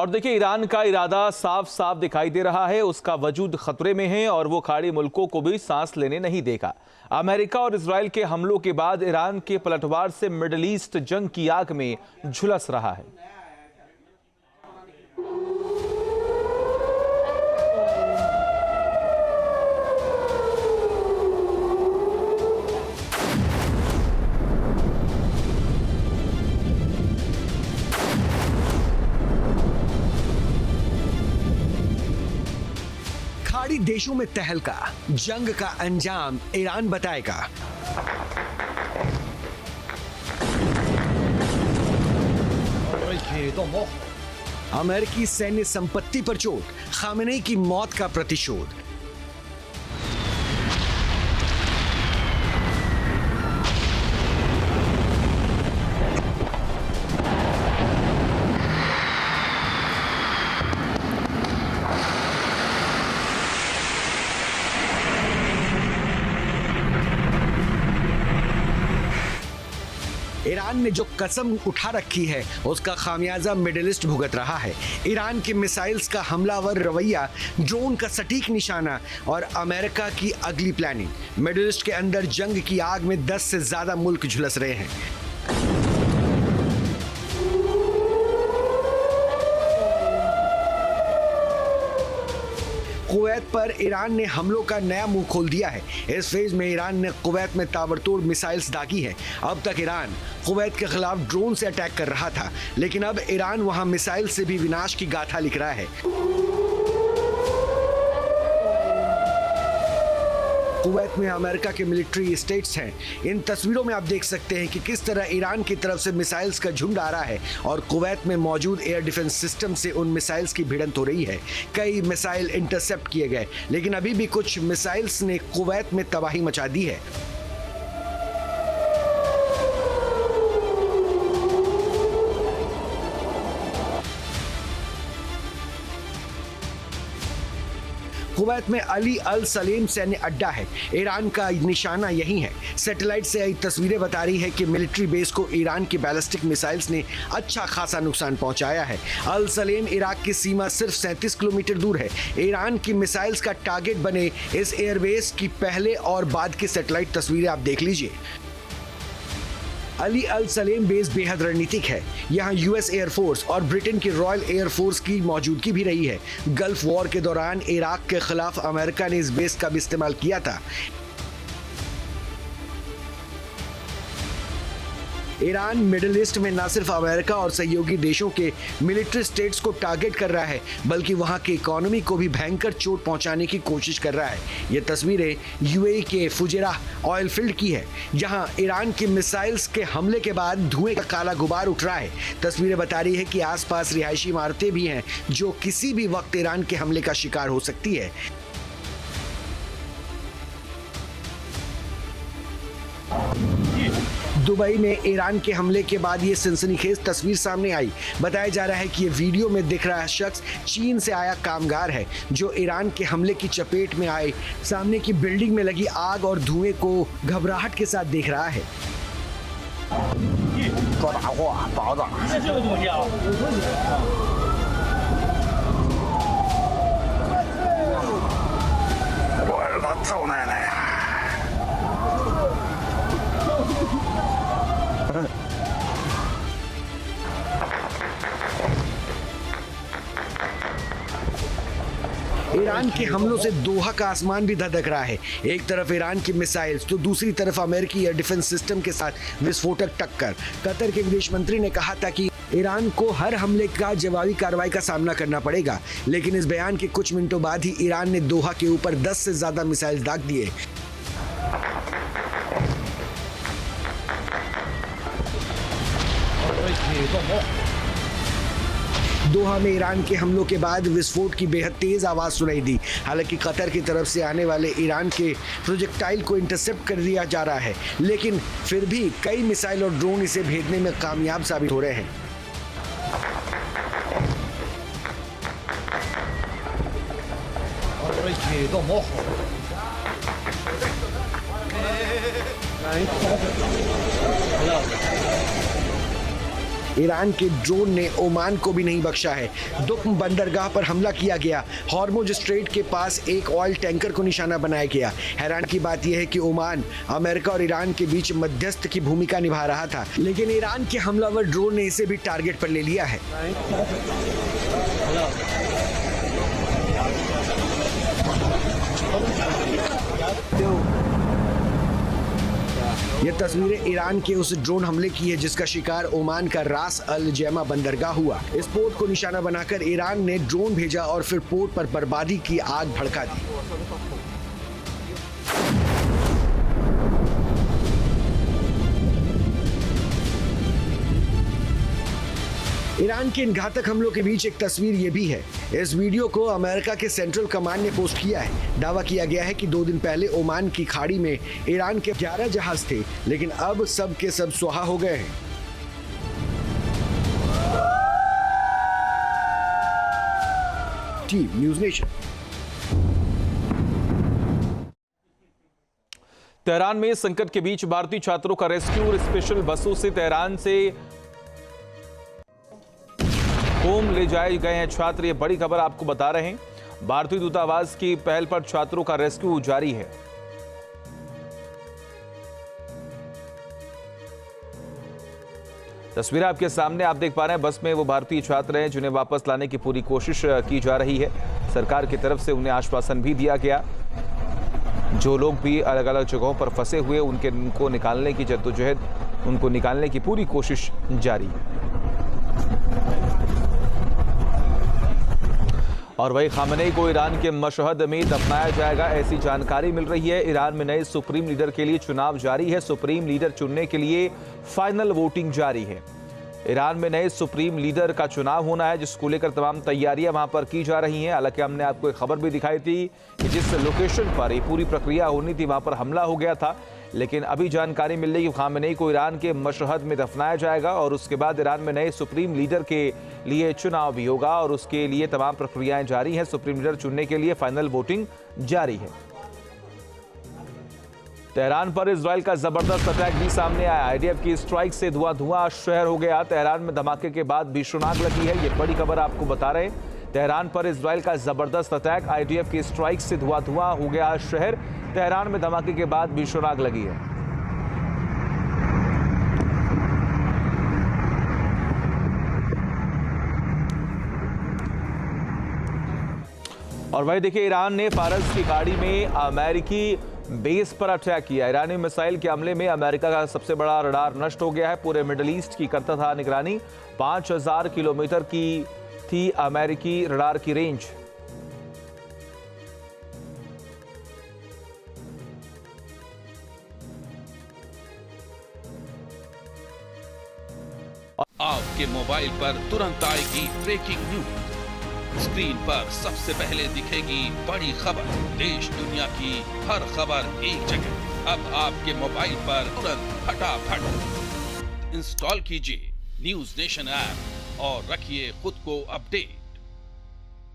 और देखिए, ईरान का इरादा साफ साफ दिखाई दे रहा है। उसका वजूद खतरे में है और वो खाड़ी मुल्कों को भी सांस लेने नहीं देगा। अमेरिका और इजराइल के हमलों के बाद ईरान के पलटवार से मिडिल ईस्ट जंग की आग में झुलस रहा है। खाड़ी देशों में तहलका, जंग का अंजाम ईरान बताएगा। अमेरिकी सैन्य संपत्ति पर चोट, खामेनेई की मौत का प्रतिशोध। ईरान ने जो कसम उठा रखी है उसका खामियाजा मिडिल ईस्ट भुगत रहा है। ईरान के मिसाइल्स का हमलावर रवैया, ड्रोन का सटीक निशाना और अमेरिका की अगली प्लानिंग। मिडिल ईस्ट के अंदर जंग की आग में 10 से ज्यादा मुल्क झुलस रहे हैं। कुवैत पर ईरान ने हमलों का नया मुंह खोल दिया है। इस फेज में ईरान ने कुवैत में ताबड़तोड़ मिसाइल्स दागी है। अब तक ईरान कुवैत के खिलाफ ड्रोन से अटैक कर रहा था, लेकिन अब ईरान वहां मिसाइल से भी विनाश की गाथा लिख रहा है। कुवैत में अमेरिका के मिलिट्री स्टेट्स हैं। इन तस्वीरों में आप देख सकते हैं कि किस तरह ईरान की तरफ से मिसाइल्स का झुंड आ रहा है और कुवैत में मौजूद एयर डिफेंस सिस्टम से उन मिसाइल्स की भिड़ंत हो रही है। कई मिसाइल इंटरसेप्ट किए गए, लेकिन अभी भी कुछ मिसाइल्स ने कुवैत में तबाही मचा दी है। कुवैत में अली अल सलेम सैन्य अड्डा है। ईरान का निशाना यही है। सैटेलाइट से आई तस्वीरें बता रही है कि मिलिट्री बेस को ईरान की बैलिस्टिक मिसाइल्स ने अच्छा खासा नुकसान पहुंचाया है। अल सलेम इराक की सीमा सिर्फ 37 किलोमीटर दूर है। ईरान की मिसाइल्स का टारगेट बने इस एयरबेस की पहले और बाद की सैटेलाइट तस्वीरें आप देख लीजिए। अली अल सलेम बेस बेहद रणनीतिक है। यहाँ यूएस एयरफोर्स और ब्रिटेन की रॉयल एयरफोर्स की मौजूदगी भी रही है। गल्फ वॉर के दौरान इराक के खिलाफ अमेरिका ने इस बेस का भी इस्तेमाल किया था। ईरान मिडिल ईस्ट में न सिर्फ अमेरिका और सहयोगी देशों के मिलिट्री स्टेट्स को टारगेट कर रहा है, बल्कि वहां की इकोनॉमी को भी भयंकर चोट पहुंचाने की कोशिश कर रहा है। ये तस्वीरें यूएई के फुजेराह ऑयल फील्ड की है, जहां ईरान की मिसाइल्स के हमले के बाद धुएं का काला गुबार उठ रहा है। तस्वीरें बता रही है कि आसपास रिहायशी इमारतें भी हैं, जो किसी भी वक्त ईरान के हमले का शिकार हो सकती है। दुबई में ईरान के हमले के बाद ये सनसनीखेज तस्वीर सामने आई। बताया जा रहा है कि ये वीडियो में दिख रहा शख्स चीन से आया कामगार है, जो ईरान के हमले की चपेट में आए सामने की बिल्डिंग में लगी आग और धुएं को घबराहट के साथ देख रहा है। ईरान के हमलों से दोहा का आसमान भी धधक रहा है। एक तरफ ईरान की मिसाइल्स तो दूसरी तरफ अमेरिकी एयर डिफेंस सिस्टम के साथ विस्फोटक टक्कर। कतर के विदेश मंत्री ने कहा था कि ईरान को हर हमले का जवाबी कार्रवाई का सामना करना पड़ेगा, लेकिन इस बयान के कुछ मिनटों बाद ही ईरान ने दोहा के ऊपर 10 से ज्यादा मिसाइल दाग दिए। दोहा में ईरान के हमलों के बाद विस्फोट की बेहद तेज आवाज सुनाई दी। हालांकि कतर की तरफ से आने वाले ईरान के प्रोजेक्टाइल को इंटरसेप्ट कर दिया जा रहा है, लेकिन फिर भी कई मिसाइल और ड्रोन इसे भेजने में कामयाब साबित हो रहे हैं। ईरान के ड्रोन ने ओमान को भी नहीं बख्शा है। दुक्म बंदरगाह पर हमला किया गया। हॉर्मुज स्ट्रेट के पास एक ऑयल टैंकर को निशाना बनाया गया। हैरान की बात यह है कि ओमान अमेरिका और ईरान के बीच मध्यस्थ की भूमिका निभा रहा था, लेकिन ईरान के हमलावर ड्रोन ने इसे भी टारगेट पर ले लिया है। यह तस्वीरें ईरान के उस ड्रोन हमले की है जिसका शिकार ओमान का रास अल जैमा बंदरगाह हुआ। इस पोर्ट को निशाना बनाकर ईरान ने ड्रोन भेजा और फिर पोर्ट पर बर्बादी की आग भड़का दी। ईरान के इन घातक हमलों के बीच एक तस्वीर ये भी है। इस वीडियो को अमेरिका के सेंट्रल कमांड ने पोस्ट किया है। दावा किया गया है कि 2 दिन पहले ओमान की खाड़ी में ईरान के 11 जहाज थे, लेकिन अब सब के सब सुहा हो गए हैं। Team news nation. तेहरान में संकट के बीच भारतीय छात्रों का रेस्क्यू और स्पेशल बसों से तेहरान से होम ले जाए गए हैं छात्र। ये बड़ी खबर आपको बता रहे हैं। भारतीय दूतावास की पहल पर छात्रों का रेस्क्यू जारी है। तस्वीरें आपके सामने आप देख पा रहे हैं। बस में वो भारतीय छात्र हैं जिन्हें वापस लाने की पूरी कोशिश की जा रही है। सरकार की तरफ से उन्हें आश्वासन भी दिया गया। जो लोग भी अलग अलग जगहों पर फंसे हुए उनको निकालने की जद्दोजहद, उनको निकालने की पूरी कोशिश जारी है। और वही खामेनी को ईरान के मशहद में दफनाया जाएगा, ऐसी जानकारी मिल रही है। ईरान में नए सुप्रीम लीडर के लिए चुनाव जारी है। सुप्रीम लीडर चुनने के लिए फाइनल वोटिंग जारी है। ईरान में नए सुप्रीम लीडर का चुनाव होना है, जिसको लेकर तमाम तैयारियां वहां पर की जा रही हैं। हालांकि हमने आपको एक खबर भी दिखाई थी कि जिस लोकेशन पर ये पूरी प्रक्रिया होनी थी वहां पर हमला हो गया था, लेकिन अभी जानकारी मिल रही है कि खामेनी को ईरान के मशहद में दफनाया जाएगा और उसके बाद ईरान में नए सुप्रीम लीडर के लिए चुनाव भी होगा और उसके लिए तमाम प्रक्रियाएं जारी हैं। सुप्रीम लीडर चुनने के लिए फाइनल वोटिंग जारी है। तेहरान पर इजराइल का जबरदस्त अटैक भी सामने आया। आईडीएफ की स्ट्राइक से धुआं शहर हो गया। तेहरान में धमाके के बाद भीषण आग लगी है। ये बड़ी खबर आपको बता रहे हैं। तेहरान पर इजराइल का जबरदस्त अटैक, आईडीएफ की स्ट्राइक से धुआं हो गया शहर। तेहरान में धमाके के बाद भीषण आग लगी है। और वही देखिए, ईरान ने फारस की खाड़ी में अमेरिकी बेस पर अटैक किया। ईरानी मिसाइल के हमले में अमेरिका का सबसे बड़ा रडार नष्ट हो गया है। पूरे मिडिल ईस्ट की करता था निगरानी। 5000 किलोमीटर की थी अमेरिकी रडार की रेंज। आपके मोबाइल पर तुरंत आएगी ब्रेकिंग न्यूज। स्क्रीन पर सबसे पहले दिखेगी बड़ी खबर। देश दुनिया की हर खबर एक जगह। अब आपके मोबाइल पर तुरंत फटाफट इंस्टॉल कीजिए न्यूज़ नेशन ऐप और रखिए खुद को अपडेट।